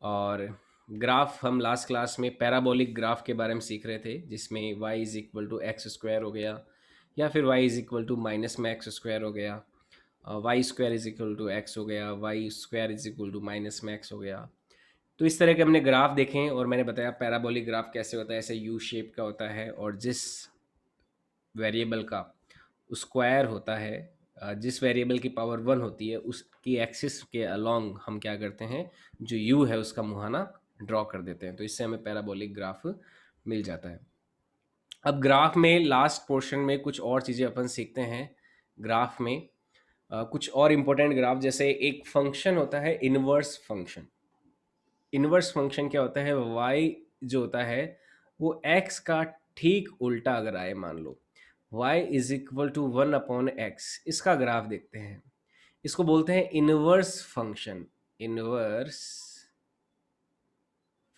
और ग्राफ हम last class में पैराबोलिक ग्राफ के बारे में सीख रहे थे, जिसमें y is equal to x square हो गया, या फिर y is equal to minus में एक्स स्क्वायर हो गया, y square is equal to x हो गया, y square is equal to minus में एक्स हो गया। तो इस तरह के हमने ग्राफ देखे हैं, और मैंने बताया पैराबोलिक ग्राफ कैसे होता है, ऐसे यू शेप का होता है, और जिस वेरिएबल का स्क्वायर होता है, जिस वेरिएबल की पावर 1 होती है, उसकी एक्सिस के अलोंग हम क्या करते हैं, जो यू है उसका मुहाना ड्रॉ कर देते हैं, तो इससे हमें पैराबोलिक ग्राफ मिल जाता है। अब ग्राफ में लास्ट पोर्शन में कुछ और चीज़ें अपन सीखते हैं। ग्राफ में कुछ और इम्पोर्टेंट ग्राफ, जैसे एक फंक्शन होता है इनवर्स फंक्शन। इनवर्स फंक्शन क्या होता है, y जो होता है वो x का ठीक उल्टा अगर आए, मान लो y is equal to 1/x, इसका ग्राफ देखते हैं। इसको बोलते हैं इनवर्स फंक्शन। इनवर्स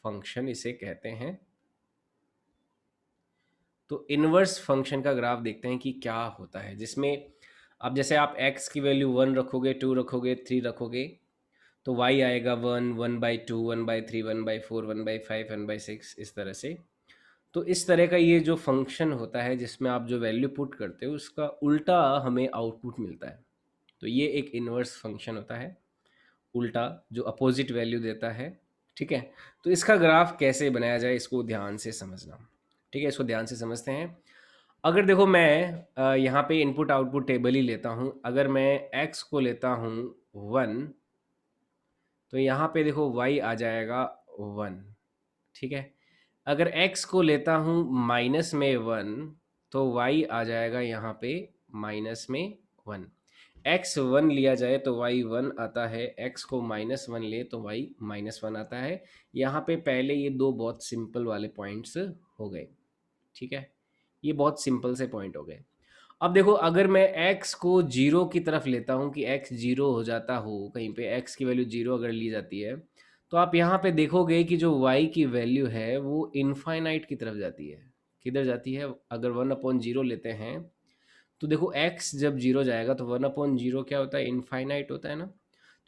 फंक्शन इसे कहते हैं। तो इनवर्स फंक्शन का ग्राफ देखते हैं कि क्या होता है, जिसमें अब जैसे आप x की वैल्यू 1 रखोगे, 2 रखोगे, 3 रखोगे, तो y आएगा 1, 1/2, 1/3, 1/4, 1/5, 1/6, इस तरह से। तो इस तरह का ये जो फंक्शन होता है, जिसमें आप जो वैल्यू पुट करते हो उसका उल्टा हमें आउटपुट मिलता है, तो ये एक इनवर्स फंक्शन होता है, उल्टा जो अपोजिट वैल्यू देता है। ठीक है, तो इसका ग्राफ कैसे बनाया जाए, इसको ध्यान से समझना। ठीक है, इसको ध्यान से समझते हैं। अगर देखो मैं यहाँ पे इनपुट आउटपुट टेबल ही लेता हूँ, अगर मैं x को लेता हूँ 1, तो यहाँ पे देखो y आ जाएगा 1। ठीक है, अगर x को लेता हूँ माइनस में 1, तो y आ जाएगा यहाँ पे माइनस में 1। x 1 लिया जाए तो y 1 आता है, x को माइनस 1 ले तो y माइनस 1 आता है। यहाँ पे पहले ये दो बहुत सिंपल वाले पॉइंट्स हो गए। ठीक है, ये बहुत सिंपल से पॉइंट हो गए। अब देखो, अगर मैं x को जीरो की तरफ लेता हूँ कि x जीरो हो जाता हो, कहीं पे x की वैल्यू जीरो अगर ली जाती है, तो आप यहाँ पे देखोगे कि जो y की वैल्यू है वो इनफाइनाइट की तरफ जाती है। किधर जाती है, अगर 1/0 लेते हैं तो देखो x जब जीरो जाएगा तो 1/0 क्या होता है, इनफाइनाइट होता है ना।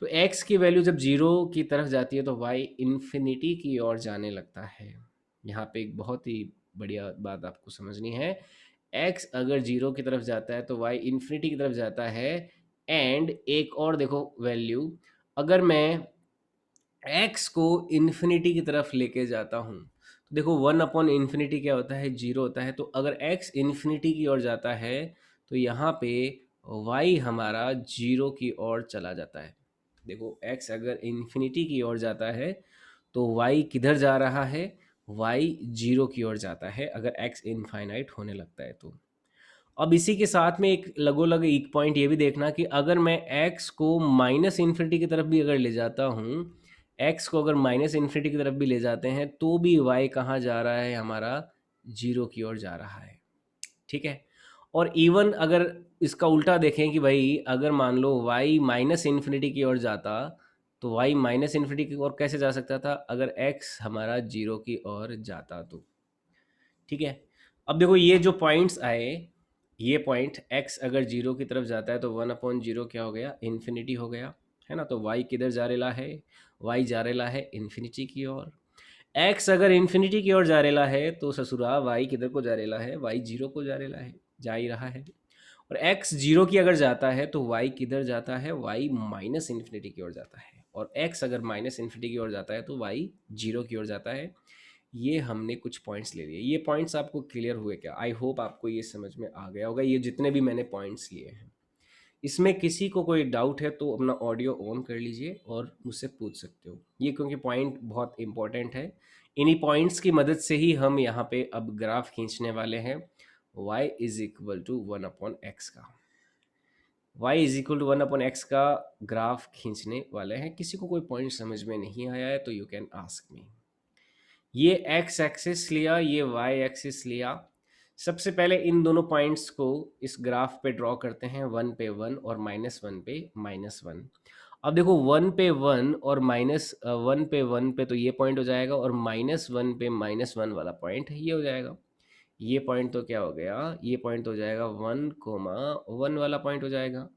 तो x की वैल्यू जब जीरो की तरफ जाती है तो y इन्फिनिटी की ओर जाने लगता है। यहाँ पे एक बहुत ही बढ़िया बात आपको समझनी है, x अगर जीरो की तरफ जाता है तो y इन्फिनिटी की तरफ जाता है। एंड एक और देखो वैल्यू, अगर मैं x को इन्फिनिटी की तरफ लेके जाता हूँ, तो देखो 1/इन्फिनिटी क्या होता है, जीरो होता है। तो अगर x इन्फिनिटी की ओर जाता है तो यहाँ पे y हमारा जीरो की ओर चला जाता है। देखो x अगर इन्फिनिटी की ओर जाता है तो y किधर जा रहा है, y जीरो की ओर जाता है, अगर x इनफाइनाइट होने लगता है तो। अब इसी के साथ में एक लगोलग एक पॉइंट ये भी देखना कि अगर मैं x को माइनस इन्फिनिटी की तरफ भी अगर ले जाता हूँ, x को अगर माइनस इन्फिनिटी की तरफ भी ले जाते हैं तो भी y कहाँ जा रहा है, हमारा जीरो की ओर जा रहा है। ठीक है, और इवन अगर इसका उल्टा देखें कि भाई अगर मान लो y माइनस इन्फिनिटी की ओर जाता, तो y माइनस इन्फिनिटी की ओर कैसे जा सकता था, अगर x हमारा जीरो की ओर जाता तो। ठीक है, अब देखो ये जो पॉइंट्स आए, ये पॉइंट x अगर जीरो की तरफ जाता है तो 1/0 क्या हो गया, इन्फिनिटी हो गया, है ना। तो y किधर जा रेला है, y जा रेला है इन्फिनिटी की ओर। x अगर इन्फिनिटी की ओर जा रेला है तो ससुरा y किधर को जा रेला है, y जीरो को जा रेला है, जा ही रहा है। और x जीरो की अगर जाता है तो y किधर जाता है, y माइनस इन्फिनिटी की ओर जाता है। और x अगर माइनस इन्फिनिटी की ओर जाता है तो y जीरो की ओर जाता है। ये हमने कुछ पॉइंट्स ले लिए। ये पॉइंट्स आपको क्लियर हुए क्या, आई होप आपको ये समझ में आ गया होगा, ये जितने भी मैंने पॉइंट्स लिए हैं। इसमें किसी को कोई डाउट है तो अपना ऑडियो ऑन कर लीजिए और मुझसे पूछ सकते हो, ये क्योंकि पॉइंट बहुत इंपॉर्टेंट है। इन्हीं पॉइंट्स की मदद से ही हम यहाँ पे अब ग्राफ खींचने वाले हैं y is equal to 1/x का। y is equal to 1/x का ग्राफ खींचने वाले हैं। किसी को कोई पॉइंट समझ में नहीं आया है तो यू कैन आस्क मी। ये x एक्सिस लिया, ये y एक्सिस लिया। सबसे पहले इन दोनों पॉइंट्स को इस ग्राफ पे ड्रॉ करते हैं, 1 पे 1 और -1 पे -1। अब देखो 1 पे 1 और -1 पे 1 पे तो ये पॉइंट हो जाएगा, और -1 पे -1 वाला पॉइंट ये हो जाएगा। ये पॉइंट तो क्या हो गया, ये पॉइंट हो जाएगा 1, 1 वाला पॉइंट हो जाएगा।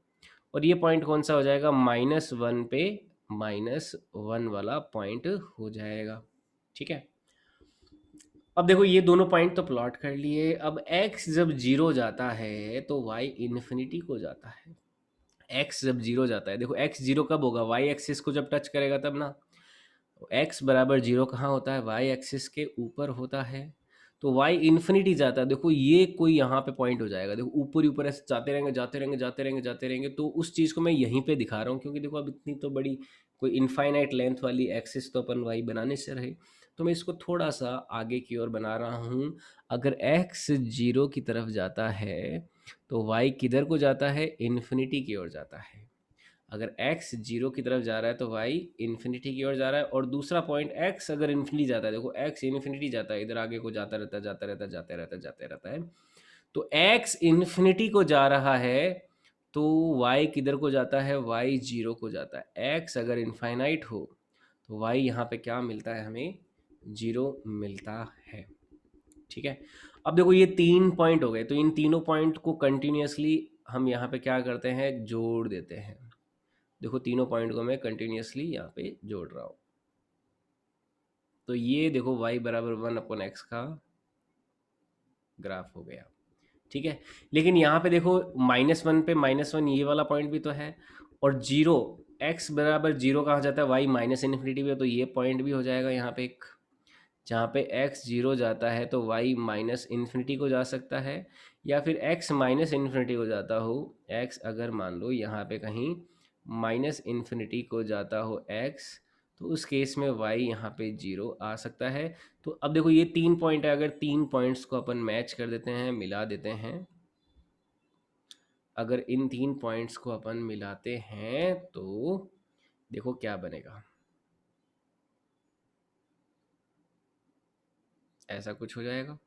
और ये पॉइंट कौन सा हो जाएगा, -1 पे -1 वाला पॉइंट हो जाएगा। ठीक है, अब देखो ये दोनों पॉइंट तो प्लॉट कर लिए। अब x जब जीरो जाता है तो y इन्फिनिटी को जाता है। x जब जीरो जाता है, देखो x जीरो कब होगा, y एक्सिस को जब टच करेगा तब ना। x बराबर जीरो कहाँ होता है, y एक्सिस के ऊपर होता है। तो y इन्फिनिटी जाता है, देखो ये कोई यहाँ पे पॉइंट हो जाएगा, देखो ऊपर ही ऊपर ऐसे जाते रहेंगे जाते रहेंगे जाते रहेंगे जाते रहेंगे। तो उस चीज़ को मैं यहीं पे दिखा रहा हूँ, क्योंकि देखो अब इतनी तो बड़ी कोई इनफाइनाइट लेंथ वाली एक्सिस तो अपन y बनाने से रहे। तो मैं इसको थोड़ा सा आगे की ओर बना रहा हूँ। अगर x जीरो की तरफ जाता है तो y किधर को जाता है, इन्फिनिटी की ओर जाता है। अगर x जीरो की तरफ जा रहा है तो y इन्फिनिटी की ओर जा रहा है। और दूसरा पॉइंट x अगर इन्फिनिटी जाता है, देखो x इन्फिनिटी जाता है, इधर आगे को जाता रहता है जाता रहता है जाते रहता है जाते रहता है। तो x इन्फिनिटी को जा रहा है तो y किधर को जाता है, y जीरो को जाता है। x अगर इनफाइनाइट हो तो y यहाँ पे क्या मिलता है, हमें जीरो मिलता है। ठीक है, अब देखो ये 3 पॉइंट हो गए, तो इन तीनों पॉइंट को कंटिन्यूसली हम यहाँ पे क्या करते हैं, जोड़ देते हैं। देखो तीनों पॉइंट को मैं कंटिन्यूसली यहाँ पे जोड़ रहा हूँ। तो ये देखो y बराबर 1/x का ग्राफ हो गया। ठीक है, लेकिन यहाँ पे देखो -1 पे -1 ये वाला पॉइंट भी तो है, और जीरो, x बराबर जीरो कहाँ जाता है, y माइनस इन्फिनिटी पे, तो ये पॉइंट भी हो जाएगा यहाँ पे एक। जहाँ पे x जीरो जाता है तो y माइनस इन्फिनिटी को जा सकता है, या फिर x माइनस इन्फिनिटी को जाता हो। x अगर मान लो यहाँ पे कहीं माइनस इन्फिनिटी को जाता हो x, तो उस केस में y यहाँ पे जीरो आ सकता है। तो अब देखो ये 3 पॉइंट है, अगर 3 पॉइंट्स को अपन मैच कर देते हैं, मिला देते हैं, अगर इन 3 पॉइंट्स को अपन मिलाते हैं तो देखो क्या बनेगा, ऐसा कुछ हो जाएगा।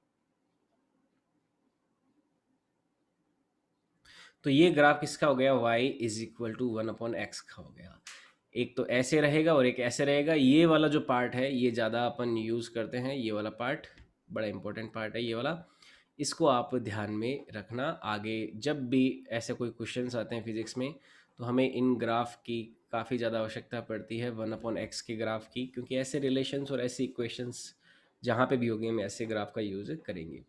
तो ये ग्राफ किसका हो गया, y is equal to 1/x का हो गया। एक तो ऐसे रहेगा और एक ऐसे रहेगा। ये वाला जो पार्ट है ये ज़्यादा अपन यूज़ करते हैं, ये वाला पार्ट बड़ा इंपॉर्टेंट पार्ट है ये वाला। इसको आप ध्यान में रखना, आगे जब भी ऐसे कोई क्वेश्चंस आते हैं फिजिक्स में तो हमें इन ग्राफ की काफ़ी ज़्यादा आवश्यकता पड़ती है, 1/x के ग्राफ की, क्योंकि ऐसे रिलेशंस और ऐसे इक्वेशंस जहाँ पे भी होगी हम ऐसे ग्राफ का यूज़ करेंगे।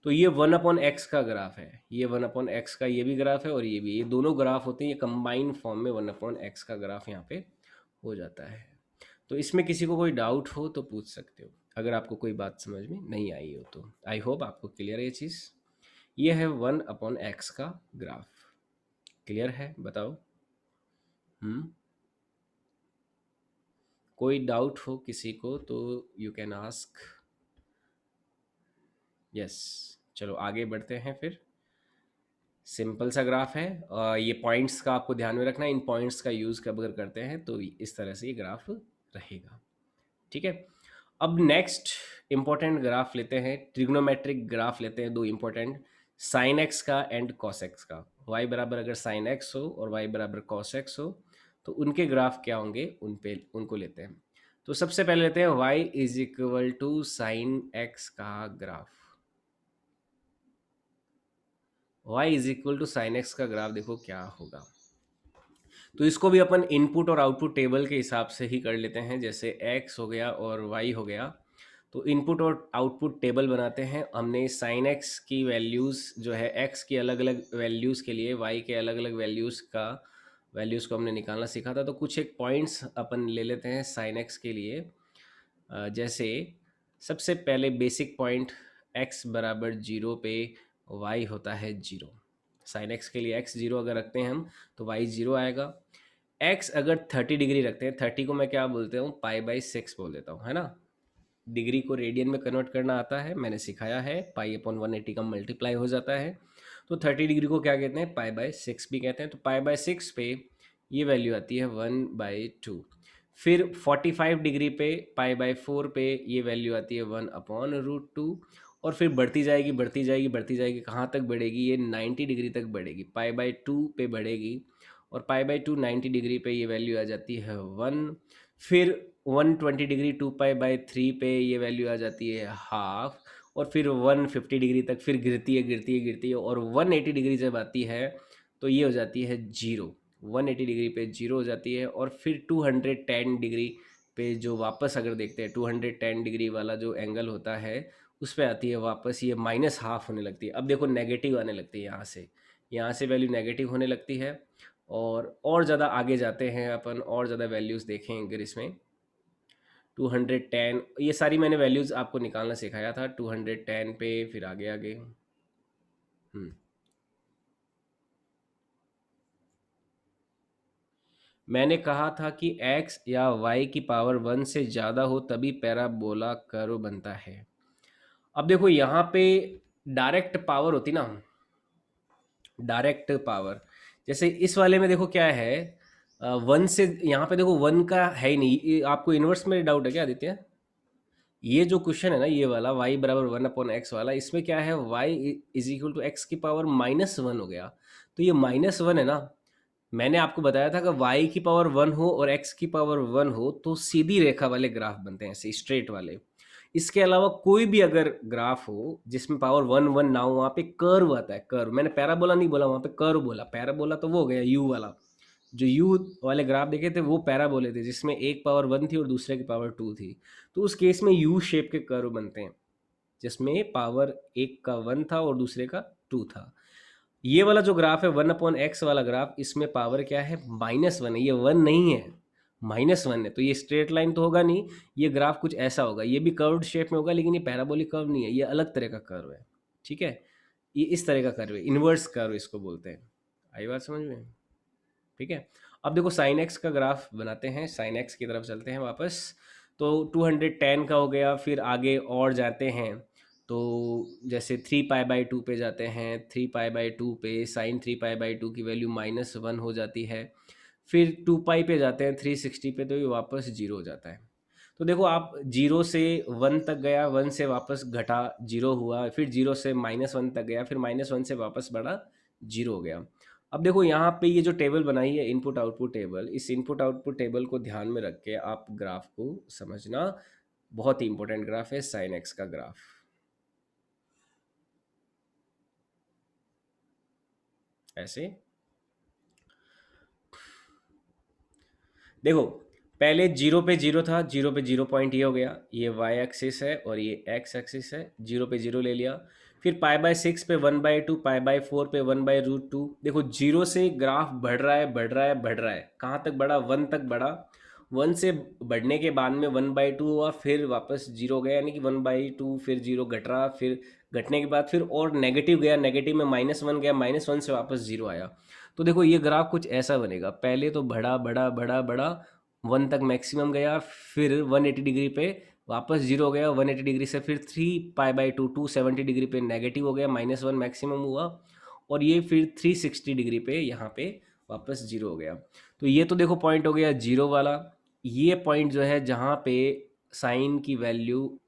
तो ये 1/x का ग्राफ है, ये 1/x का ये भी ग्राफ है, और ये दोनों ग्राफ होते हैं, ये कंबाइंड फॉर्म में 1/x का ग्राफ यहाँ पे हो जाता है। तो इसमें किसी को कोई डाउट हो तो पूछ सकते हो, अगर आपको कोई बात समझ में नहीं आई हो तो। आई होप आपको क्लियर है ये चीज़। ये है 1/x का ग्राफ। क्लियर है, बताओ। कोई डाउट हो किसी को तो यू कैन आस्क। यस, चलो आगे बढ़ते हैं फिर। सिंपल सा ग्राफ है, ये पॉइंट्स का आपको ध्यान में रखना है, इन पॉइंट्स का यूज़ कब अगर करते हैं तो इस तरह से ये ग्राफ रहेगा। ठीक है, अब नेक्स्ट इंपॉर्टेंट ग्राफ लेते हैं, ट्रिग्नोमेट्रिक ग्राफ लेते हैं, दो इंपॉर्टेंट, साइन एक्स का एंड कॉस एक्स का। y बराबर अगर साइन एक्स हो और y बराबर कॉस एक्स हो तो उनके ग्राफ क्या होंगे, उनको लेते हैं। तो सबसे पहले लेते हैं y is equal to sine x का graph. y is equal to sine x का ग्राफ देखो क्या होगा। तो इसको भी अपन इनपुट और आउटपुट टेबल के हिसाब से ही कर लेते हैं, जैसे x हो गया और y हो गया। तो इनपुट और आउटपुट टेबल बनाते हैं। हमने साइन एक्स की वैल्यूज़ जो है, x की अलग अलग वैल्यूज़ के लिए y के अलग अलग वैल्यूज़ को हमने निकालना सीखा था। तो कुछ एक पॉइंट्स अपन ले लेते हैं साइन एक्स के लिए। जैसे सबसे पहले बेसिक पॉइंट, x बराबर जीरो पे y होता है जीरो। साइन एक्स के लिए x जीरो अगर रखते हैं हम तो y जीरो आएगा। x अगर 30 डिग्री रखते हैं, 30 को मैं क्या बोलते हूँ, π/6 बोल देता हूँ, है ना। डिग्री को रेडियन में कन्वर्ट करना आता है, मैंने सिखाया है, π/180 का मल्टीप्लाई हो जाता है। तो 30 डिग्री को क्या कहते हैं, π/6 भी कहते हैं। तो π/6 पे ये वैल्यू आती है 1/2। फिर 45 डिग्री पे π/4 पे ये वैल्यू आती है 1/√2। और फिर बढ़ती जाएगी बढ़ती जाएगी बढ़ती जाएगी, कहाँ तक बढ़ेगी, ये 90 डिग्री तक बढ़ेगी, π/2 पे बढ़ेगी। और π/2 90 डिग्री पे ये वैल्यू आ जाती है 1। फिर 120 डिग्री 2π/3 पे ये वैल्यू आ जाती है हाफ। और फिर 150 डिग्री तक फिर गिरती है गिरती है गिरती है, और 180 डिग्री जब आती है तो ये हो जाती है जीरो। 180 डिग्री पे जीरो हो जाती है, और फिर 210 डिग्री पे जो वापस अगर देखते हैं 210 डिग्री वाला जो एंगल होता है उस पे आती है वापस, ये माइनस हाफ होने लगती है। अब देखो नेगेटिव आने लगती है यहाँ से वैल्यू नेगेटिव होने लगती है, और ज़्यादा आगे जाते हैं अपन, और ज़्यादा वैल्यूज़ देखें अगर इसमें 210, ये सारी मैंने वैल्यूज़ आपको निकालना सिखाया था 210 पे, फिर आगे आगे। मैंने कहा था कि x या y की पावर 1 से ज़्यादा हो तभी पैराबोला कर्व बनता है। अब देखो यहाँ पे डायरेक्ट पावर होती ना, डायरेक्ट पावर, जैसे इस वाले में देखो क्या है, 1 से यहाँ पे देखो 1 का है ही नहीं, आपको इन्वर्स में डाउट है क्या आदित्य? ये जो क्वेश्चन है ना ये वाला y बराबर 1/x वाला, इसमें क्या है, y is equal to x की पावर -1 हो गया। तो ये -1 है ना, मैंने आपको बताया था कि y की पावर 1 हो और x की पावर 1 हो तो सीधी रेखा वाले ग्राफ बनते हैं, ऐसे स्ट्रेट वाले। इसके अलावा कोई भी अगर ग्राफ हो जिसमें पावर 1 1 ना हो, वहाँ पे कर्व आता है, कर्व। मैंने पैराबोला नहीं बोला, वहाँ पे कर्व बोला। पैराबोला तो वो हो गया यू वाला, जो यू वाले ग्राफ देखे थे वो पैराबोले थे, जिसमें एक पावर 1 थी और दूसरे की पावर 2 थी। तो उस केस में यू शेप के कर्व बनते हैं, जिसमें पावर एक का 1 था और दूसरे का 2 था। ये वाला जो ग्राफ है 1/x वाला ग्राफ, इसमें पावर क्या है, -1 है, ये 1 नहीं है, -1 है। तो ये स्ट्रेट लाइन तो होगा नहीं, ये ग्राफ कुछ ऐसा होगा, ये भी कर्व्ड शेप में होगा, लेकिन ये पैराबोलिक कर्व नहीं है, ये अलग तरह का कर्व है। ठीक है, ये इस तरह का कर्व है, इन्वर्स कर्व इसको बोलते हैं। आई बात समझ में? ठीक है। अब देखो साइन एक्स का ग्राफ बनाते हैं, साइन एक्स की तरफ चलते हैं वापस। तो 210 का हो गया, फिर आगे और जाते हैं तो जैसे 3π/2 पे जाते हैं, 3π/2 पे साइन 3π/2 की वैल्यू -1 हो जाती है। फिर 2π पे जाते हैं 360 पे, तो ये वापस जीरो हो जाता है। तो देखो आप, जीरो से 1 तक गया, 1 से वापस घटा, जीरो हुआ, फिर जीरो से -1 तक गया, फिर -1 से वापस बढ़ा, जीरो हो गया। अब देखो यहाँ पे ये जो टेबल बनाई है इनपुट आउटपुट टेबल, इस इनपुट आउटपुट टेबल को ध्यान में रख के आप ग्राफ को समझना, बहुत ही इंपॉर्टेंट ग्राफ है साइन एक्स का ग्राफ। ऐसे देखो, पहले जीरो पे जीरो था, जीरो पे जीरो पॉइंट ये हो गया, ये वाई एक्सिस है और ये एक्स एक्सिस है, जीरो पे जीरो ले लिया। फिर π/6 पे 1/2, π/4 पे 1/√2। देखो जीरो से ग्राफ बढ़ रहा है, बढ़ रहा है, बढ़ रहा है, कहाँ तक बढ़ा, 1 तक बढ़ा। 1 से बढ़ने के बाद में 1/2 हुआ, फिर वापस जीरो गया, यानी कि 1/2, फिर जीरो घट रहा, फिर घटने के बाद फिर और नेगेटिव गया, नेगेटिव में -1 गया, -1 से वापस जीरो आया। तो देखो ये ग्राफ कुछ ऐसा बनेगा, पहले तो बढ़ा बढ़ा बढ़ा बढ़ा, 1 तक मैक्सिमम गया, फिर 180 डिग्री पे वापस जीरो हो गया, 180 डिग्री से फिर 3π/2 270 डिग्री पे नेगेटिव हो गया, -1 मैक्सिमम हुआ, और ये फिर 360 डिग्री पे यहाँ पे वापस जीरो हो गया। तो ये तो देखो पॉइंट हो गया जीरो वाला। ये पॉइंट जो है जहाँ पे साइन की वैल्यू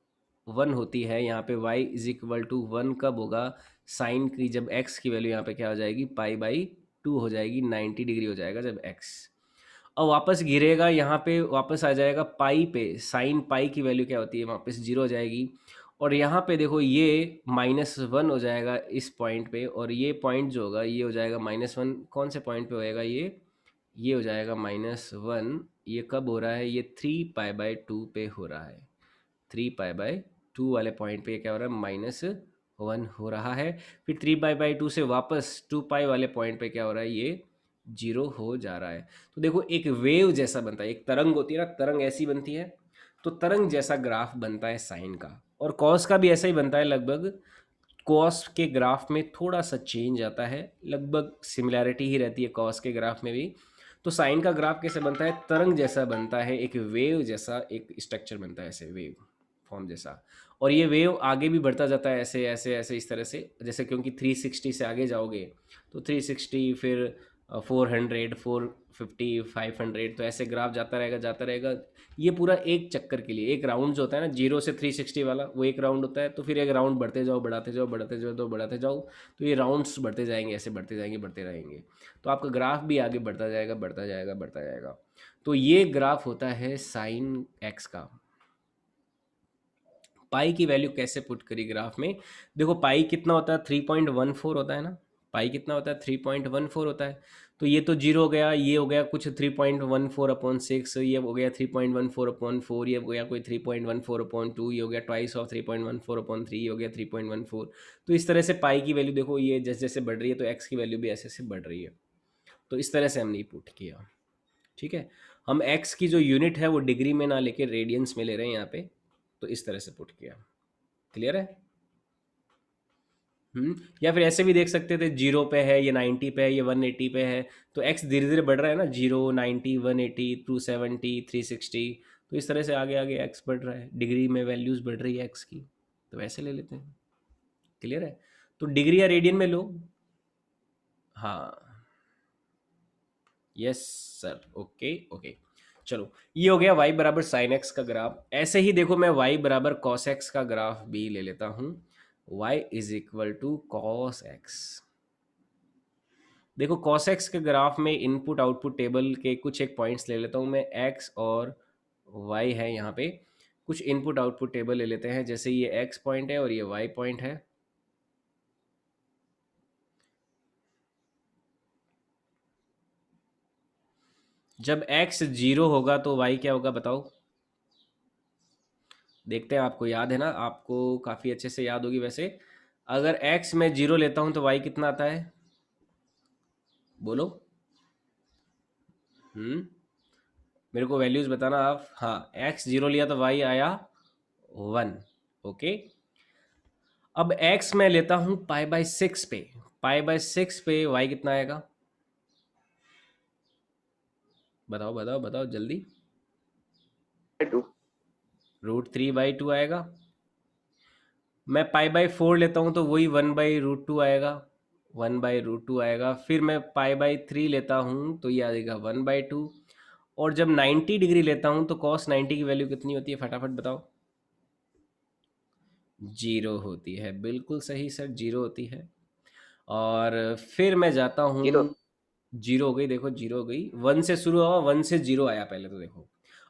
1 होती है, यहाँ पे y इज इक्वल टू 1 कब होगा, साइन की जब x की वैल्यू यहाँ पे क्या हो जाएगी, π/2 हो जाएगी, 90 डिग्री हो जाएगा जब x। और वापस गिरेगा यहाँ पे, वापस आ जाएगा पाई पे, साइन पाई की वैल्यू क्या होती है, वापस जीरो हो जाएगी। और यहाँ पे देखो ये -1 हो जाएगा इस पॉइंट पे, और ये पॉइंट जो होगा ये हो जाएगा -1, कौन से पॉइंट पे होएगा ये हो जाएगा -1। ये कब हो रहा है, ये 3π/2 पे हो रहा है, 3π/2 वाले पॉइंट पे क्या हो रहा है, -1 हो रहा है। फिर 3π/2 से वापस 2π वाले पॉइंट पे क्या हो रहा है, ये जीरो हो जा रहा है। तो देखो एक वेव जैसा बनता है, एक तरंग होती है ना, तरंग ऐसी बनती है, तो तरंग जैसा ग्राफ बनता है साइन का। और कॉस का भी ऐसा ही बनता है लगभग। कॉस के ग्राफ में थोड़ा सा चेंज आता है, लगभग सिमिलैरिटी ही रहती है कॉस के ग्राफ में भी। तो साइन का ग्राफ कैसे बनता है, तरंग जैसा बनता है, एक वेव जैसा एक स्ट्रक्चर बनता है, ऐसे वेव फॉर्म जैसा। और ये वेव आगे भी बढ़ता जाता है, ऐसे ऐसे ऐसे इस तरह से, जैसे क्योंकि 360 से आगे जाओगे तो 360, फिर 400, 450, 500, तो ऐसे ग्राफ जाता रहेगा जाता रहेगा। ये पूरा एक चक्कर के लिए, एक राउंड जो होता है ना, 0 से 360 वाला, वो एक राउंड होता है। तो फिर एक राउंड बढ़ते जाओ, बढ़ाते जाओ, बढ़ाते जाओ, तो बढ़ाते जाओ, तो ये राउंड्स बढ़ते जाएंगे, ऐसे बढ़ते जाएंगे, बढ़ते रहेंगे। तो आपका ग्राफ भी आगे बढ़ता जाएगा, बढ़ता जाएगा, बढ़ता जाएगा। तो ये ग्राफ होता है साइन एक्स का। पाई की वैल्यू कैसे पुट करी ग्राफ में, देखो पाई कितना होता है, 3.14 होता है ना, पाई कितना होता है, 3.14 होता है। तो ये तो जीरो हो गया, ये हो गया कुछ 3.14/6, ये हो गया 3.14/4, ये हो गया कोई 3.14/2, ये हो गया ट्वाइस ऑफ 3.14/3, ये हो गया 3.14। तो इस तरह से पाई की वैल्यू देखो ये जैसे जैसे बढ़ रही है तो एक्स की वैल्यू भी ऐसे ऐसे बढ़ रही है। तो इस तरह से हमने ये पुट किया। ठीक है, हम एक्स की जो यूनिट है वो डिग्री में ना लेके रेडियंस में ले रहे हैं यहाँ पे, तो इस तरह से पुट किया। क्लियर है? या फिर ऐसे भी देख सकते थे, जीरो पे है, ये 90 पे है, ये 180 पे है, तो एक्स धीरे धीरे बढ़ रहा है ना, 0, 90, 180, 270, 360, तो इस तरह से आगे आगे एक्स बढ़ रहा है, डिग्री में वैल्यूज बढ़ रही है एक्स की, तो वैसे ले लेते हैं। क्लियर है? तो डिग्री या रेडियन में लो। हाँ, यस सर, ओके ओके। चलो, ये हो गया y बराबर साइन एक्स का ग्राफ। ऐसे ही देखो मैं y बराबर कॉस एक्स का ग्राफ भी ले लेता हूँ। y is equal to cos x. देखो cos x के ग्राफ में इनपुट आउटपुट टेबल के कुछ एक पॉइंट्स ले लेता हूँ मैं, x और y है यहाँ पे, कुछ इनपुट आउटपुट टेबल ले लेते हैं, जैसे ये x पॉइंट है और ये y पॉइंट है। जब x जीरो होगा तो y क्या होगा बताओ? देखते हैं, आपको याद है ना, आपको काफ़ी अच्छे से याद होगी वैसे। अगर x में जीरो लेता हूँ तो y कितना आता है? बोलो। मेरे को वैल्यूज बताना आप। हाँ, x जीरो लिया तो y आया 1। ओके, अब x मैं लेता हूँ पाई/6 पे, पाई/6 पे y कितना आएगा? बताओ बताओ बताओ जल्दी। 2। √3/2 आएगा। मैं पाई/4 लेता हूँ तो वही 1/√2 आएगा, 1/√2 आएगा। फिर मैं पाई/3 लेता हूँ तो ये आएगा 1/2। और जब 90 डिग्री लेता हूँ तो cos 90 की वैल्यू कितनी होती है, फटाफट बताओ? जीरो होती है, बिल्कुल सही सर, जीरो होती है। और फिर मैं जाता हूँ, 0। जीरो हो गई, देखो जीरो हो गई, वन से शुरू हुआ, वन से जीरो आया पहले तो देखो।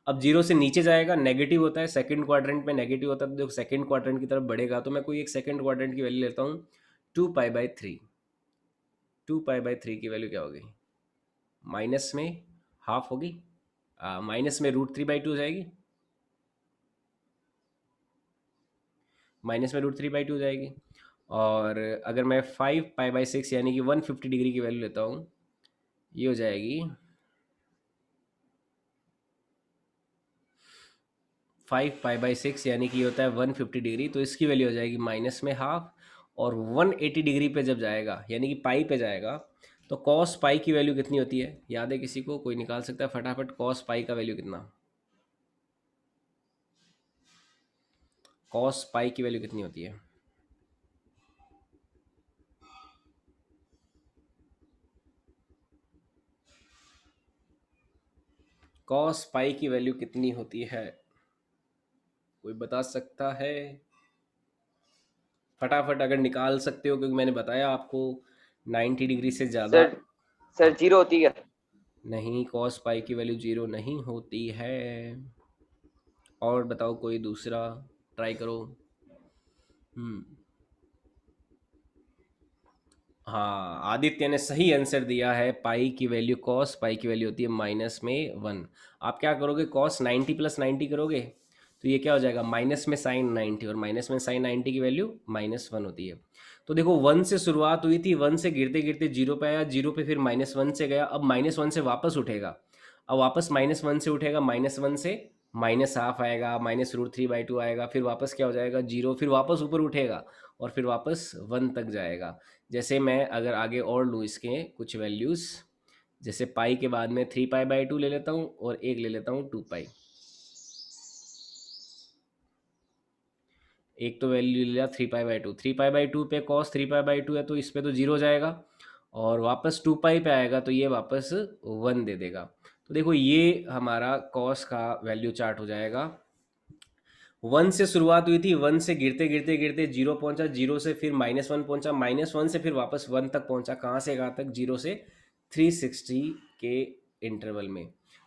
अब जीरो से नीचे जाएगा, नेगेटिव होता है, सेकंड क्वाड्रेंट में नेगेटिव होता है, तो देखो सेकंड क्वाड्रेंट की तरफ बढ़ेगा, तो मैं कोई एक सेकंड क्वाड्रेंट की वैल्यू लेता हूँ, 2π/3। 2π/3 की वैल्यू क्या होगी? माइनस में हाफ होगी, माइनस में √3/2 हो जाएगी, माइनस में √3/2 हो जाएगी। और अगर मैं 5π/6 यानी कि 150 डिग्री की वैल्यू लेता हूँ, ये हो जाएगी 5π/6 यानी कि ये होता है 150 डिग्री, तो इसकी वैल्यू हो जाएगी माइनस में हाफ। और 180 डिग्री पे जब जाएगा यानी कि पाई पे जाएगा, तो कॉस पाई की वैल्यू कितनी होती है? याद है किसी को? कोई निकाल सकता है फटाफट, कॉस पाई का वैल्यू कितना? कॉस पाई की वैल्यू कितनी होती है? कॉस पाई की वैल्यू कितनी होती है? कोई बता सकता है फटाफट, अगर निकाल सकते हो, क्योंकि मैंने बताया आपको 90 डिग्री से ज़्यादा। सर सर हाँ, 0 होती है। नहीं, कॉस पाई की वैल्यू जीरो नहीं होती है। और बताओ, कोई दूसरा ट्राई करो। हम्म हाँ, आदित्य ने सही आंसर दिया है, पाई की वैल्यू, कॉस पाई की वैल्यू होती है -1। आप क्या करोगे, कॉस 90 + 90 करोगे, तो ये क्या हो जाएगा, माइनस में साइन 90, और माइनस में साइन 90 की वैल्यू -1 होती है। तो देखो 1 से शुरुआत हुई थी, 1 से गिरते गिरते जीरो पे आया, जीरो पे फिर -1 से गया, अब -1 से वापस उठेगा, अब वापस -1 से उठेगा, -1 से माइनस हाफ आएगा, -√3/2 आएगा, फिर वापस क्या हो जाएगा, जीरो, फिर वापस ऊपर उठेगा, और फिर वापस 1 तक जाएगा। जैसे मैं अगर आगे और लूँ इसके कुछ वैल्यूज़, जैसे पाई के बाद में 3π/2 ले लेता हूँ, और एक ले लेता हूँ 2π। एक तो वैल्यू ले लिया 3π/2, 3π/2 पे कॉस 3π/2 है तो इस पे तो जीरो जाएगा, और वापस 2π पे आएगा तो ये वापस 1 दे देगा। तो देखो ये हमारा कॉस का वैल्यू चार्ट हो जाएगा। 1 से शुरुआत हुई थी, 1 से गिरते गिरते गिरते जीरो पहुंचा, जीरो से फिर -1 पहुंचा, -1 से फिर वापस 1 तक पहुंचा, कहाँ से कहाँ तक, जीरो से 360 के इंटरवल में।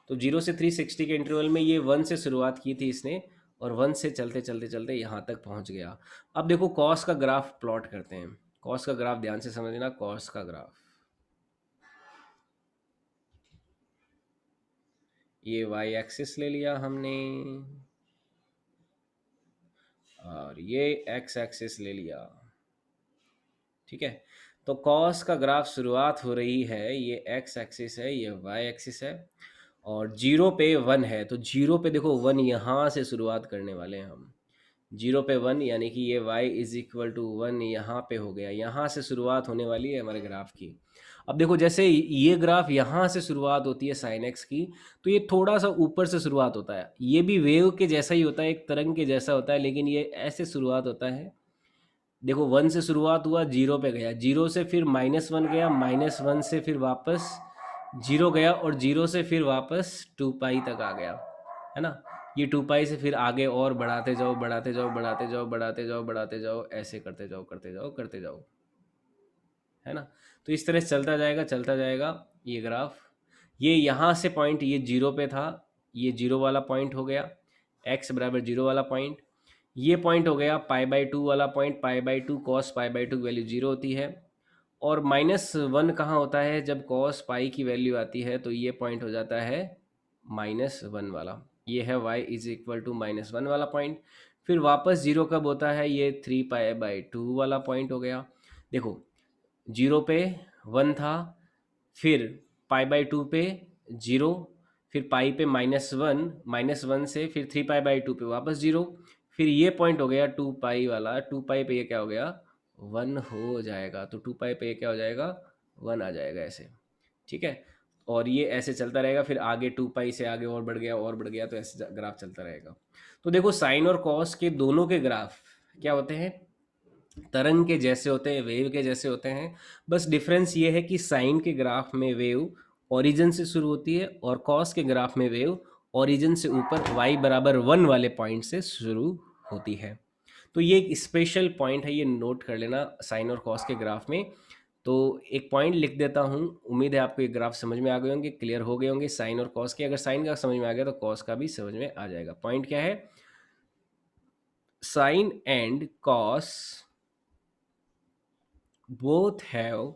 तो जीरो से 360 के इंटरवल में ये 1 से शुरुआत की थी इसने, और 1 से चलते चलते चलते यहाँ तक पहुँच गया। अब देखो कॉस का ग्राफ प्लॉट करते हैं, कॉस का ग्राफ ध्यान से समझना, कॉस का ग्राफ। ये वाई एक्सिस ले लिया हमने और ये एक्स एक्सिस ले लिया। ठीक है, तो कॉस का ग्राफ शुरुआत हो रही है, ये एक्स एक्सिस है, ये वाई एक्सिस है और जीरो पे वन है। तो जीरो पे देखो वन यहाँ से शुरुआत करने वाले हैं हम। जीरो पे वन यानी कि ये y is equal to one यहाँ पे हो गया, यहाँ से शुरुआत होने वाली है हमारे ग्राफ की। अब देखो जैसे ये ग्राफ यहाँ से शुरुआत होती है साइन एक्स की, तो ये थोड़ा सा ऊपर से शुरुआत होता है, ये भी वेव के जैसा ही होता है, एक तरंग के जैसा होता है, लेकिन ये ऐसे शुरुआत होता है। देखो वन से शुरुआत हुआ, जीरो पे गया, जीरो से फिर माइनस वन गया, माइनस वन से फिर वापस जीरो गया और जीरो से फिर वापस टू पाई तक आ गया, है ना। ये टू पाई से फिर आगे और बढ़ाते जाओ बढ़ाते जाओ बढ़ाते जाओ बढ़ाते जाओ बढ़ाते जाओ, ऐसे करते जाओ करते जाओ करते जाओ, है ना। तो इस तरह से चलता जाएगा ये ग्राफ। ये यहाँ से पॉइंट ये जीरो पे था, ये जीरो वाला पॉइंट हो गया, एक्स बराबर जीरो वाला पॉइंट। ये पॉइंट हो गया पाई बाई टू वाला point, pi by to cos pi by to की वैल्यू जीरो होती है। और माइनस वन कहाँ होता है, जब कॉस पाई की वैल्यू आती है तो ये पॉइंट हो जाता है माइनस वन वाला। ये है y is equal to minus one वाला पॉइंट। फिर वापस जीरो कब होता है, ये थ्री पाई बाई टू वाला पॉइंट हो गया। देखो जीरो पे वन था, फिर पाई बाई टू पे जीरो, फिर पाई पे माइनस वन से फिर थ्री पाई बाई टू पे वापस जीरो, फिर ये पॉइंट हो गया टू पाई वाला, टू पाई पे ये क्या हो गया, वन हो जाएगा। तो टू पाई पे ये क्या हो जाएगा, वन आ जाएगा ऐसे। ठीक है, और ये ऐसे चलता रहेगा, फिर आगे टू पाई से आगे और बढ़ गया और बढ़ गया, तो ऐसे ग्राफ चलता रहेगा। तो देखो साइन और कॉस के दोनों के ग्राफ क्या होते हैं, तरंग के जैसे होते हैं, वेव के जैसे होते हैं। बस डिफरेंस ये है कि साइन के ग्राफ में वेव ओरिजिन से शुरू होती है और कॉस के ग्राफ में वेव ओरिजिन से ऊपर y बराबर वन वाले पॉइंट से शुरू होती है। तो ये एक स्पेशल पॉइंट है, ये नोट कर लेना साइन और कॉस के ग्राफ में। तो एक पॉइंट लिख देता हूँ, उम्मीद है आपको ये ग्राफ समझ में आ गए होंगे, क्लियर हो गए होंगे साइन और कॉस के। अगर साइन का समझ में आ गया तो कॉस का भी समझ में आ जाएगा। पॉइंट क्या है, sine and cos both have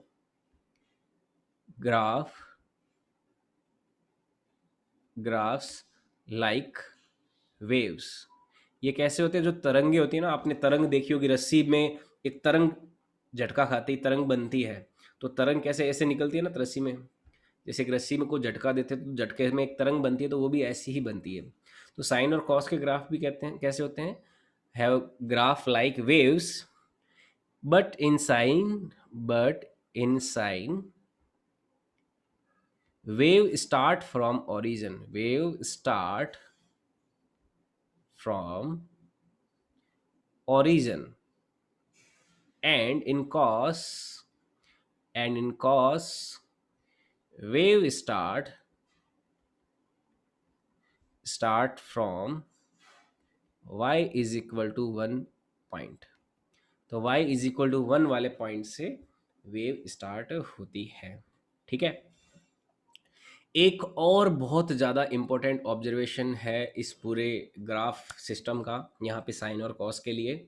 graphs like waves। ये कैसे होते हैं, जो तरंगे होती है ना, आपने तरंग देखी होगी, रस्सी में एक तरंग झटका खाती, तरंग बनती है। तो तरंग कैसे ऐसे निकलती है ना रस्सी में, जैसे एक रस्सी में कोई झटका देते हैं तो झटके में एक तरंग बनती है, तो वो भी ऐसी ही बनती है। तो साइन और कॉस के ग्राफ भी कहते हैं कैसे होते हैं, have graph like waves, but in sine wave start from origin and in cos wave start from y is equal to one point. तो y is equal to one वाले पॉइंट से वेव स्टार्ट होती है। ठीक है, एक और बहुत ज़्यादा इम्पोर्टेंट ऑब्जर्वेशन है इस पूरे ग्राफ सिस्टम का, यहाँ पे साइन और कॉस के लिए।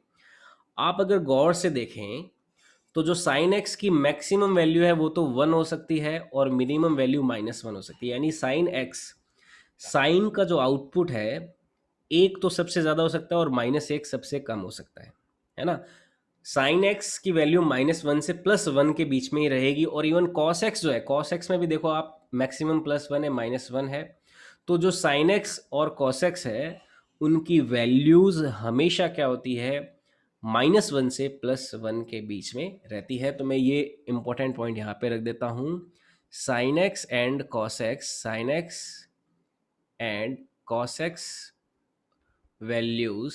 आप अगर गौर से देखें तो जो साइन एक्स की मैक्सिमम वैल्यू है वो तो वन हो सकती है और मिनिमम वैल्यू माइनस वन हो सकती है। यानी साइन एक्स, साइन का जो आउटपुट है, एक तो सबसे ज़्यादा हो सकता है और माइनस एक सबसे कम हो सकता है ना। साइन एक्स की वैल्यू माइनस वन से प्लस वन के बीच में ही रहेगी। और इवन कॉस एक्स जो है, कॉस एक्स में भी देखो आप, मैक्सिमम प्लस वन है माइनस वन है। तो जो साइन एक्स और कॉस एक्स है उनकी वैल्यूज हमेशा क्या होती है, माइनस वन से प्लस वन के बीच में रहती है। तो मैं ये इंपॉर्टेंट पॉइंट यहाँ पे रख देता हूँ, sine x and cos x, sine x and cos x values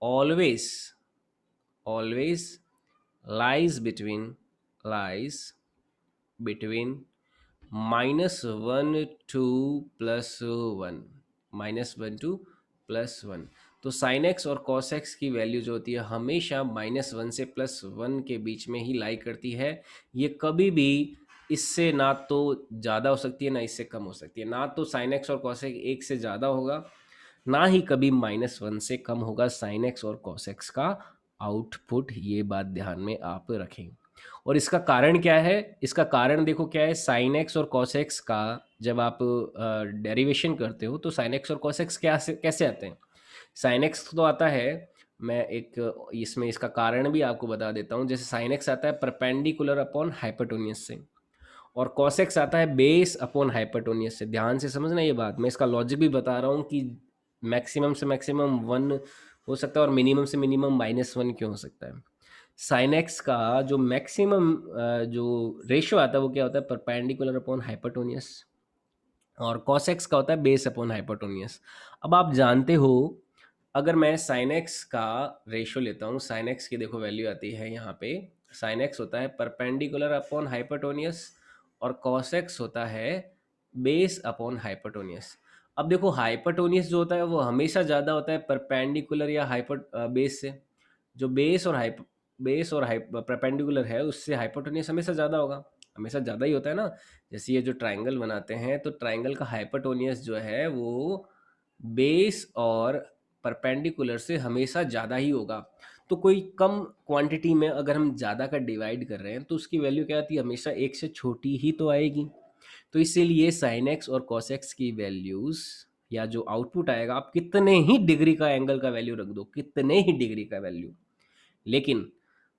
always lies between minus one two plus one, minus one two plus one. तो साइन एक्स और कॉस एक्स की वैल्यू जो होती है हमेशा माइनस वन से plus one के बीच में ही लाई करती है। ये कभी भी इससे ना तो ज़्यादा हो सकती है ना इससे कम हो सकती है। ना तो साइन एक्स और कॉस एक्स एक से ज़्यादा होगा, ना ही कभी माइनस वन से कम होगा साइन एक्स और कॉस एक्स का आउटपुट। ये बात ध्यान में आप रखें। और इसका कारण क्या है? इसका कारण देखो क्या है, साइन एक्स और कॉस एक्स का जब आप डेरिवेशन करते हो तो साइन एक्स और कॉस एक्स कैसे आते हैं? साइन एक्स तो आता है, मैं एक इसमें इसका कारण भी आपको बता देता हूँ। जैसे साइन एक्स आता है परपेंडिकुलर अपॉन हाइपोटेन्यूस से, और कॉस एक्स आता है बेस अपॉन हाइपोटेन्यूस से। ध्यान से समझना ये बात, मैं इसका लॉजिक भी बता रहा हूँ कि मैक्सिमम से मैक्सिमम 1 हो सकता है और मिनिमम से मिनिमम -1 क्यों हो सकता है। साइन एक्स का जो मैक्सिमम जो रेशियो आता है वो क्या होता है, परपेंडिकुलर अपॉन हाइपोटेन्यूस, और कॉस एक्स का होता है बेस अपॉन हाइपोटेन्यूस। अब आप जानते हो, अगर मैं साइन एक्स का रेशियो लेता हूँ, साइन एक्स की देखो वैल्यू आती है यहाँ पे, साइन एक्स होता है परपेंडिकुलर अपॉन हाइपोटेन्यूस और कॉस एक्स होता है बेस अपॉन हाइपोटेन्यूस। अब देखो हाइपोटेन्यूस जो होता है वो हमेशा ज़्यादा होता है परपेंडिकुलर या बेस से। जो बेस और परपेंडिकुलर है उससे हाइपोटेन्यूस हमेशा ज़्यादा होगा, हमेशा ज़्यादा ही होता है ना। जैसे ये जो ट्राइंगल बनाते हैं तो ट्राइंगल का हाइपोटेन्यूस जो है वो बेस और परपेंडिकुलर से हमेशा ज़्यादा ही होगा। तो कोई कम क्वांटिटी में अगर हम ज़्यादा का डिवाइड कर रहे हैं तो उसकी वैल्यू क्या आती है, हमेशा एक से छोटी ही तो आएगी। तो इसीलिए साइन एक्स और कॉस एक्स की वैल्यूज़ या जो आउटपुट आएगा, आप कितने ही डिग्री का एंगल का वैल्यू रख दो, कितने ही डिग्री का वैल्यू, लेकिन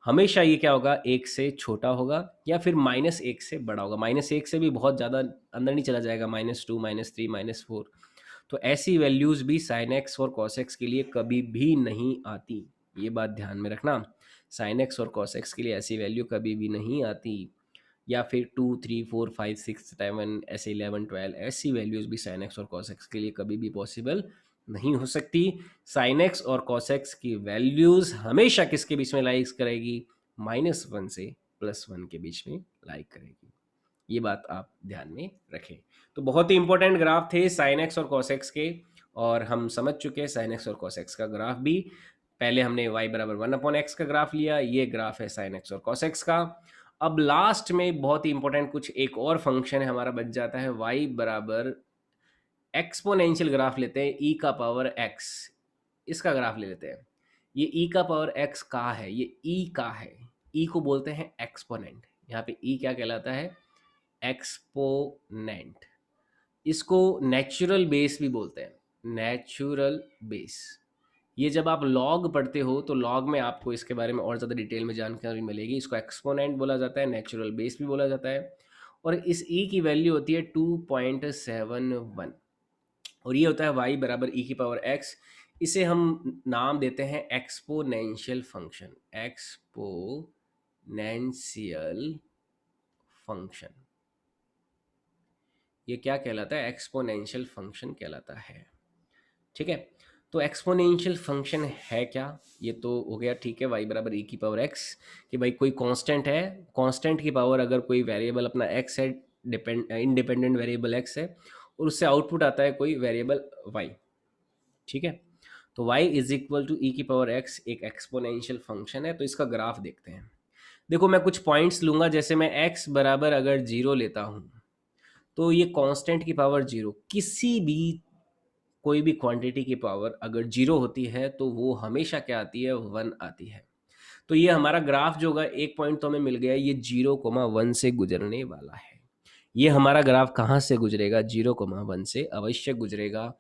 हमेशा ये क्या होगा, एक से छोटा होगा या फिर -1 से बड़ा होगा। -1 से भी बहुत ज़्यादा अंदर नहीं चला जाएगा, -2 -3 -4। तो ऐसी वैल्यूज़ भी साइन एक्स और कॉस एक्स के लिए कभी भी नहीं आती, ये बात ध्यान में रखना। साइन एक्स और कॉस एक्स के लिए ऐसी वैल्यू कभी भी नहीं आती, या फिर 2 3 4 5 6 7 ऐसे 11 12 ऐसी वैल्यूज़ भी साइन एक्स और कॉस एक्स के लिए कभी भी पॉसिबल नहीं हो सकती। साइन एक्स और कॉस एक्स की वैल्यूज़ हमेशा किसके बीच में लाइक करेगी, -1 से +1 के बीच में लाइक करेगी। ये बात आप ध्यान में रखें। तो बहुत ही इंपॉर्टेंट ग्राफ थे साइन एक्स और कॉस एक्स के, और हम समझ चुके हैं साइन एक्स और कॉस एक्स का ग्राफ भी। पहले हमने y बराबर 1/x का ग्राफ लिया, ये ग्राफ है साइन एक्स और कॉस एक्स का। अब लास्ट में बहुत ही इंपॉर्टेंट कुछ एक और फंक्शन है हमारा बच जाता है, y बराबर एक्सपोनेंशियल ग्राफ लेते हैं, e का पावर x, इसका ग्राफ ले लेते हैं। ये e का पावर x का है, ये e का है, e को बोलते हैं एक्सपोनेंट। यहाँ पे e क्या कहलाता है, एक्सपोनेंट। इसको नेचुरल बेस भी बोलते हैं, नेचुरल बेस। ये जब आप लॉग पढ़ते हो तो लॉग में आपको इसके बारे में और ज़्यादा डिटेल में जानकारी मिलेगी। इसको एक्सपोनेंट बोला जाता है, नेचुरल बेस भी बोला जाता है। और इस ई की वैल्यू होती है 2.71, और ये होता है y बराबर ई की पावर x। इसे हम नाम देते हैं एक्सपोनेंशियल फंक्शन, एक्सपोनेंशियल फंक्शन। ये क्या कहलाता है, एक्सपोनेंशियल फंक्शन कहलाता है। ठीक है, तो एक्सपोनेंशियल फंक्शन है क्या, ये तो हो गया। ठीक है, y बराबर ई की पावर x, कि भाई कोई कांस्टेंट है, कांस्टेंट की पावर अगर कोई वेरिएबल अपना x है, इंडिपेंडेंट वेरिएबल x है, और उससे आउटपुट आता है कोई वेरिएबल y। ठीक है, तो y इज इक्वल टू ई की पावर x एक एक्सपोनेंशियल फंक्शन है। तो इसका ग्राफ देखते हैं। देखो मैं कुछ पॉइंट्स लूंगा, जैसे मैं x बराबर अगर 0 लेता हूँ तो ये कांस्टेंट की पावर 0, किसी भी कोई भी क्वांटिटी की पावर अगर 0 होती है तो वो हमेशा क्या आती है, 1 आती है। तो ये हमारा ग्राफ जो होगा, एक पॉइंट तो हमें मिल गया, ये 0,1 से गुजरने वाला है। ये हमारा ग्राफ कहाँ से गुजरेगा, 0,1 से अवश्य गुजरेगा।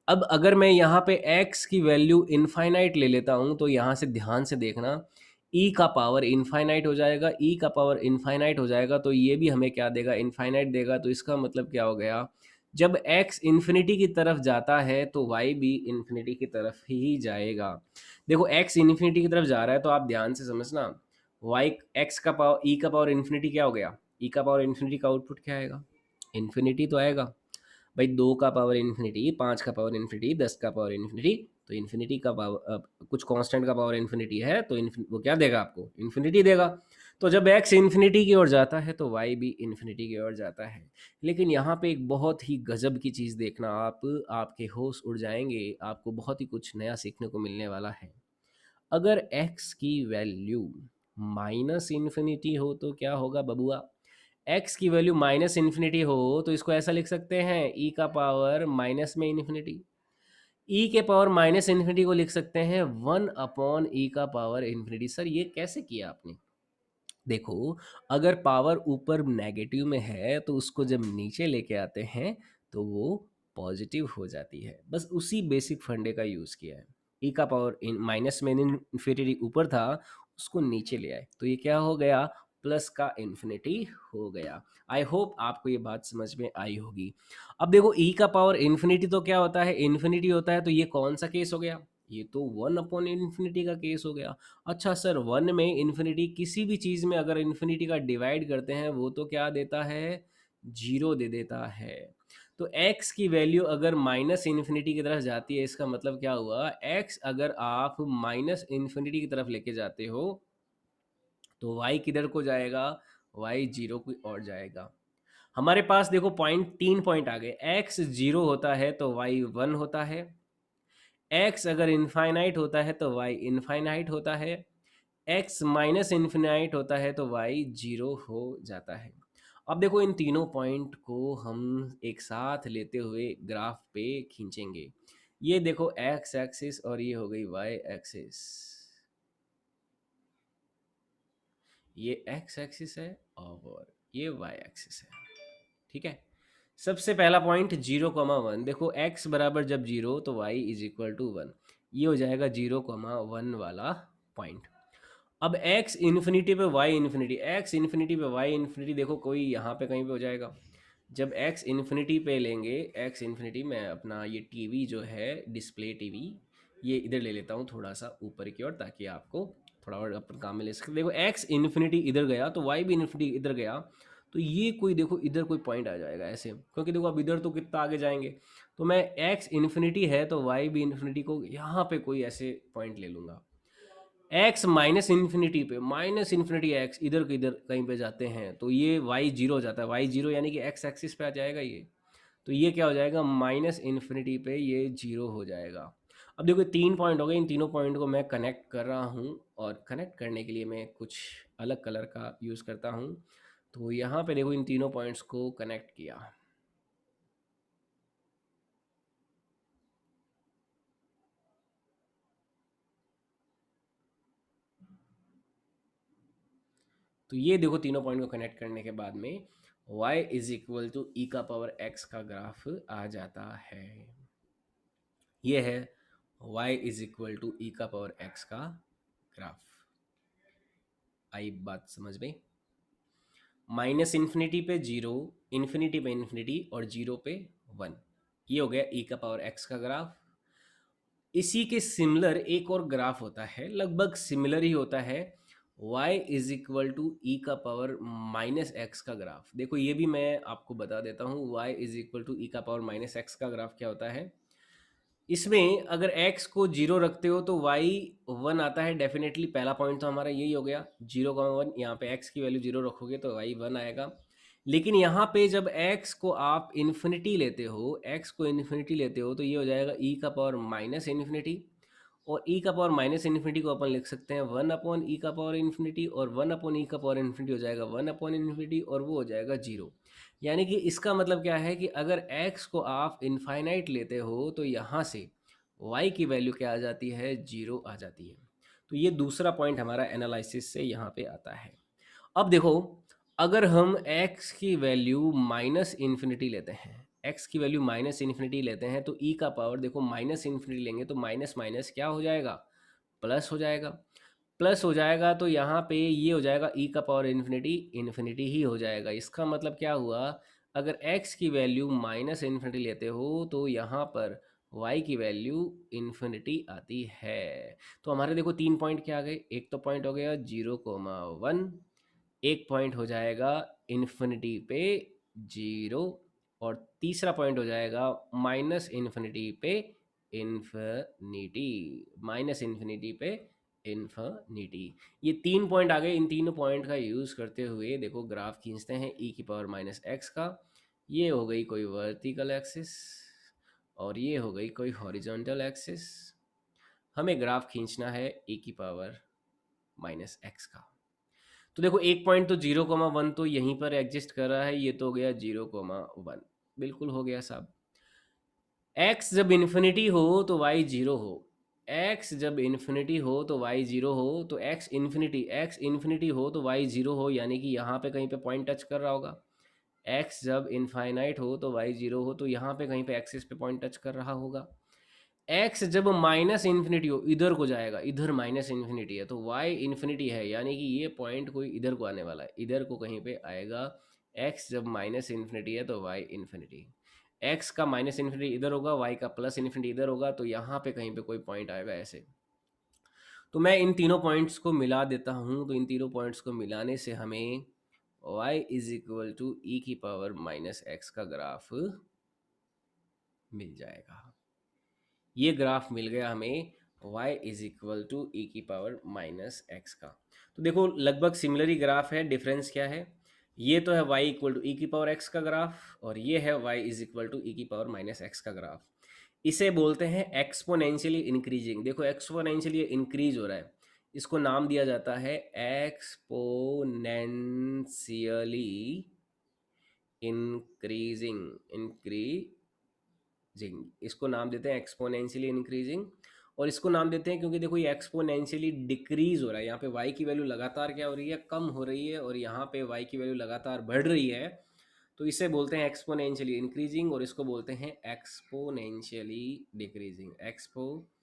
अब अगर मैं यहाँ पे x की वैल्यू इनफाइनाइट ले लेता हूँ तो यहाँ से ध्यान से देखना, e का पावर इनफाइनाइट हो जाएगा, e का पावर इनफाइनाइट हो जाएगा तो ये भी हमें क्या देगा, इनफाइनाइट देगा। तो इसका मतलब क्या हो गया, जब x इन्फिनिटी की तरफ जाता है तो y भी इन्फिनिटी की तरफ ही जाएगा। देखो x इन्फिनिटी की तरफ जा रहा है तो आप ध्यान से समझना, y x का पावर e का पावर इन्फिनिटी क्या हो गया, e का पावर इन्फिनिटी का आउटपुट क्या आएगा, इन्फिनिटी तो आएगा। भाई 2 का पावर इन्फिनिटी, 5 का पावर इन्फिनिटी, 10 का पावर इन्फिनिटी, तो इन्फिनिटी का पावर कुछ कांस्टेंट का पावर इन्फिनिटी है तो वो क्या देगा आपको, इन्फिनिटी देगा। तो जब x इन्फिनिटी की ओर जाता है तो y भी इन्फिनिटी की ओर जाता है। लेकिन यहाँ पे एक बहुत ही गजब की चीज़ देखना आप, आपके होश उड़ जाएंगे, आपको बहुत ही कुछ नया सीखने को मिलने वाला है। अगर x की वैल्यू माइनस इन्फिनिटी हो तो क्या होगा बबुआ, x की वैल्यू माइनस इन्फिनिटी हो तो इसको ऐसा लिख सकते हैं, e का पावर माइनस में इन्फिनिटी। e के पावर माइनस इन्फिनिटी को लिख सकते हैं 1/e का पावर इन्फिनिटी। सर ये कैसे किया आपने, देखो, अगर पावर ऊपर नेगेटिव में है तो उसको जब नीचे लेके आते हैं तो वो पॉजिटिव हो जाती है। बस उसी बेसिक फंडे का यूज़ किया है। ई का पावर इन माइनस में इन्फिनिटी ऊपर था, उसको नीचे ले आए तो ये क्या हो गया, प्लस का इन्फिनिटी हो गया। आई होप आपको ये बात समझ में आई होगी। अब देखो, ई का पावर इन्फिनिटी तो क्या होता है, इन्फिनिटी होता है, तो ये कौन सा केस हो गया, ये तो वन अपॉन इन्फिनिटी का केस हो गया। अच्छा सर, वन में इन्फिनिटी, किसी भी चीज़ में अगर इन्फिनिटी का डिवाइड करते हैं वो तो क्या देता है, जीरो दे देता है। तो x की वैल्यू अगर माइनस इन्फिनिटी की तरफ जाती है, इसका मतलब क्या हुआ, x अगर आप माइनस इन्फिनिटी की तरफ लेके जाते हो तो y किधर को जाएगा, y जीरो की ओर जाएगा। हमारे पास देखो पॉइंट, 3 पॉइंट आ गए। x जीरो होता है तो y 1 होता है, x अगर इनफाइनाइट होता है तो y इनफाइनाइट होता है, x माइनस इन्फिनाइट होता है तो y जीरो हो जाता है। अब देखो, इन तीनों पॉइंट को हम एक साथ लेते हुए ग्राफ पे खींचेंगे। ये देखो x एक्सिस और ये हो गई y एक्सिस, ये x एक्सिस है और ये y एक्सिस है। ठीक है। सबसे पहला पॉइंट 0,1, देखो x बराबर जब 0 तो y इज इक्वल टू 1, ये हो जाएगा 0,1 वाला पॉइंट। अब x इन्फिनिटी पे y इन्फिनिटी, x इन्फिनिटी पे y इन्फिनिटी, देखो कोई यहाँ पे कहीं पे हो जाएगा। जब x इन्फिनिटी पे लेंगे, x इन्फिनिटी, मैं अपना ये टीवी जो है, डिस्प्ले टीवी, ये इधर ले लेता हूँ थोड़ा सा ऊपर की ओर, ताकि आपको थोड़ा और अपन काम में ले सके। देखो x इन्फिनिटी इधर गया तो y भी इन्फिनिटी इधर गया, तो ये कोई देखो इधर कोई पॉइंट आ जाएगा ऐसे, क्योंकि देखो अब इधर तो कितना आगे जाएंगे, तो मैं x इन्फिनिटी है तो y भी इन्फिनिटी को यहाँ पे कोई ऐसे पॉइंट ले लूँगा। x माइनस इन्फिनिटी पे, माइनस इन्फिनिटी x इधर के इधर कहीं पे जाते हैं तो ये y जीरो हो जाता है, y जीरो यानी कि x एक्सिस पे आ जाएगा ये, तो ये क्या हो जाएगा, माइनस इन्फिनिटी पे ये जीरो हो जाएगा। अब देखो 3 पॉइंट हो गए, इन तीनों पॉइंट को मैं कनेक्ट कर रहा हूँ, और कनेक्ट करने के लिए मैं कुछ अलग कलर का यूज़ करता हूँ। तो यहाँ पे देखो इन तीनों पॉइंट्स को कनेक्ट किया, तो ये देखो तीनों पॉइंट को कनेक्ट करने के बाद में y इज इक्वल टू ई का पावर x का ग्राफ आ जाता है। ये है y इज इक्वल टू ई का पावर x का ग्राफ। आई बात समझ में, माइनस इन्फिनिटी पे जीरो, इन्फिनिटी पे इन्फिनिटी और जीरो पे 1, ये हो गया ई का पावर x का ग्राफ। इसी के सिमिलर एक और ग्राफ होता है, लगभग सिमिलर ही होता है, y इज इक्वल टू ई का पावर माइनस एक्स का ग्राफ। देखो ये भी मैं आपको बता देता हूँ, y इज इक्वल टू ई का पावर माइनस एक्स का ग्राफ क्या होता है। इसमें अगर x को जीरो रखते हो तो y 1 आता है डेफिनेटली, पहला पॉइंट तो हमारा यही हो गया 0,1, यहाँ पे x की वैल्यू जीरो रखोगे तो y 1 आएगा। लेकिन यहाँ पे जब x को आप इन्फिनिटी लेते हो, x को इन्फिनिटी लेते हो तो ये हो जाएगा e का पावर माइनस इन्फिनिटी, और e का पावर माइनस इन्फिनिटी को अपन लिख सकते हैं 1 अपॉन ई का पावर इन्फिनिटी, और 1 अपॉन ई का पावर इन्फिनिटी हो जाएगा 1 अपॉन इन्फिनिटी, और वो हो जाएगा जीरो। यानी कि इसका मतलब क्या है कि अगर x को आप इनफाइनाइट लेते हो तो यहाँ से y की वैल्यू क्या आ जाती है, जीरो आ जाती है। तो ये दूसरा पॉइंट हमारा एनालिसिस से यहाँ पे आता है। अब देखो, अगर हम x की वैल्यू माइनस इन्फिनिटी लेते हैं, x की वैल्यू माइनस इन्फिनिटी लेते हैं तो e का पावर, देखो माइनस इन्फिनिटी लेंगे तो माइनस माइनस क्या हो जाएगा, प्लस हो जाएगा। प्लस हो जाएगा तो यहाँ पे ये हो जाएगा e का पावर इन्फिनिटी, इन्फिनिटी ही हो जाएगा। इसका मतलब क्या हुआ, अगर x की वैल्यू माइनस इन्फिनिटी लेते हो तो यहाँ पर y की वैल्यू इन्फिनिटी आती है। तो हमारे देखो 3 पॉइंट क्या आ गए, एक तो पॉइंट हो गया 0,1, एक पॉइंट हो जाएगा इन्फिनिटी पे जीरो, और तीसरा पॉइंट हो जाएगा माइनस इन्फिनिटी पे इन्फिनिटी, माइनस इन्फिनिटी पे इन्फिनिटी। ये 3 पॉइंट आ गए, इन तीनों पॉइंट का यूज़ करते हुए देखो ग्राफ खींचते हैं ई की पावर माइनस एक्स का। ये हो गई कोई वर्टिकल एक्सिस और ये हो गई कोई हॉरिजॉन्टल एक्सिस। हमें ग्राफ खींचना है ई की पावर माइनस एक्स का। तो देखो एक पॉइंट तो 0,1 तो यहीं पर एग्जिस्ट कर रहा है, ये तो हो गया 0,1, बिल्कुल हो गया साहब। x जब इन्फिनिटी हो तो y जीरो हो, x जब इन्फिनिटी हो तो y जीरो हो, तो x इन्फिनिटी हो तो y जीरो हो, यानी कि यहाँ पे कहीं पे पॉइंट टच कर रहा होगा। x जब इनफाइनाइट हो तो y जीरो हो, तो यहाँ पे कहीं पे एक्सिस पे पॉइंट टच कर रहा होगा। x जब माइनस इन्फिनिटी हो, इधर को जाएगा, इधर माइनस इन्फिनिटी है तो y इन्फिनिटी है, यानी कि ये पॉइंट कोई इधर को आने वाला है, इधर को कहीं पे आएगा। x जब माइनस इन्फिनिटी है तो y इन्फिनिटी, x का माइनस इन्फिनिटी इधर होगा, y का प्लस इन्फिनिटी इधर होगा, तो यहाँ पे कहीं पे कोई पॉइंट आएगा ऐसे। तो मैं इन तीनों पॉइंट्स को मिला देता हूँ, तो इन तीनों पॉइंट्स को मिलाने से हमें y इज इक्वल टू ई की पावर माइनस एक्स का ग्राफ मिल जाएगा। ये ग्राफ मिल गया हमें y इज इक्वल टू ई की पावर माइनस एक्स का। तो देखो लगभग सिमिलर ही ग्राफ है, डिफरेंस क्या है, ये तो है y इक्वल टू ई की पावर एक्स का ग्राफ, और ये है y इज इक्वल टू ई की पावर माइनस एक्स का ग्राफ। इसे बोलते हैं एक्सपोनेंशियली इंक्रीजिंग। देखो एक्सपोनेंशियली इंक्रीज हो रहा है, इसको नाम दिया जाता है एक्सपोनेंशियली इंक्रीजिंग। इसको नाम देते हैं एक्सपोनेंशियली इंक्रीजिंग, और इसको नाम देते हैं क्योंकि देखो ये एक्सपोनेंशियली डिक्रीज हो रहा है, यहाँ पे y की वैल्यू लगातार क्या हो रही है, कम हो रही है, और यहाँ पे y की वैल्यू लगातार बढ़ रही है, तो इसे बोलते हैं एक्सपोनेंशियली इंक्रीजिंग, और इसको बोलते हैं एक्सपोनेंशियली डिक्रीजिंग। एक्सपोनेंशियली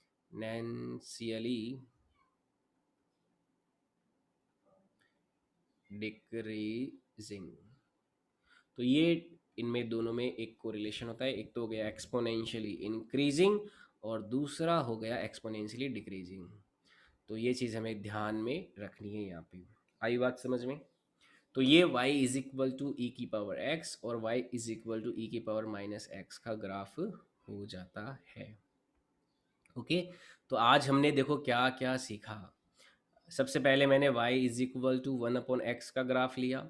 डिक्रीजिंग, तो ये इनमें दोनों में एक कोरिलेशन होता है, एक तो हो गया एक्सपोनेंशियली इंक्रीजिंग और दूसरा हो गया एक्सपोनेंशियली डिक्रीजिंग। तो ये चीज़ हमें ध्यान में रखनी है यहाँ पे। आई बात समझ में? तो ये y इज इक्वल टू ई की पावर x और y इज इक्वल टू ई की पावर माइनस एक्स का ग्राफ हो जाता है। ओके, तो आज हमने देखो क्या क्या सीखा। सबसे पहले मैंने y is equal to one upon x का ग्राफ लिया,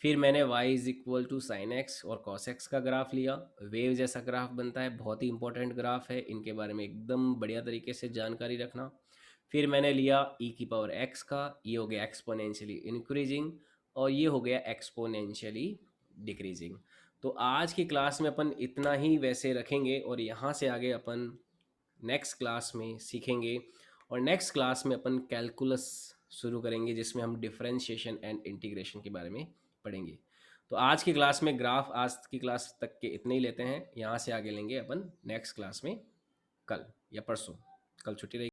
फिर मैंने y is equal to sine x और कॉस एक्स का ग्राफ लिया। वेव जैसा ग्राफ बनता है, बहुत ही इंपॉर्टेंट ग्राफ है, इनके बारे में एकदम बढ़िया तरीके से जानकारी रखना। फिर मैंने लिया e की पावर x का, ये हो गया एक्सपोनेंशियली इंक्रीजिंग, और ये हो गया एक्सपोनेंशियली डिक्रीजिंग। तो आज की क्लास में अपन इतना ही वैसे रखेंगे, और यहाँ से आगे अपन नेक्स्ट क्लास में सीखेंगे, और नेक्स्ट क्लास में अपन कैलकुलस शुरू करेंगे, जिसमें हम डिफरेंशिएशन एंड इंटीग्रेशन के बारे में पढ़ेंगे। तो आज की क्लास में ग्राफ आज की क्लास तक के इतने ही लेते हैं, यहाँ से आगे लेंगे अपन नेक्स्ट क्लास में कल या परसों। कल छुट्टी रहेगी।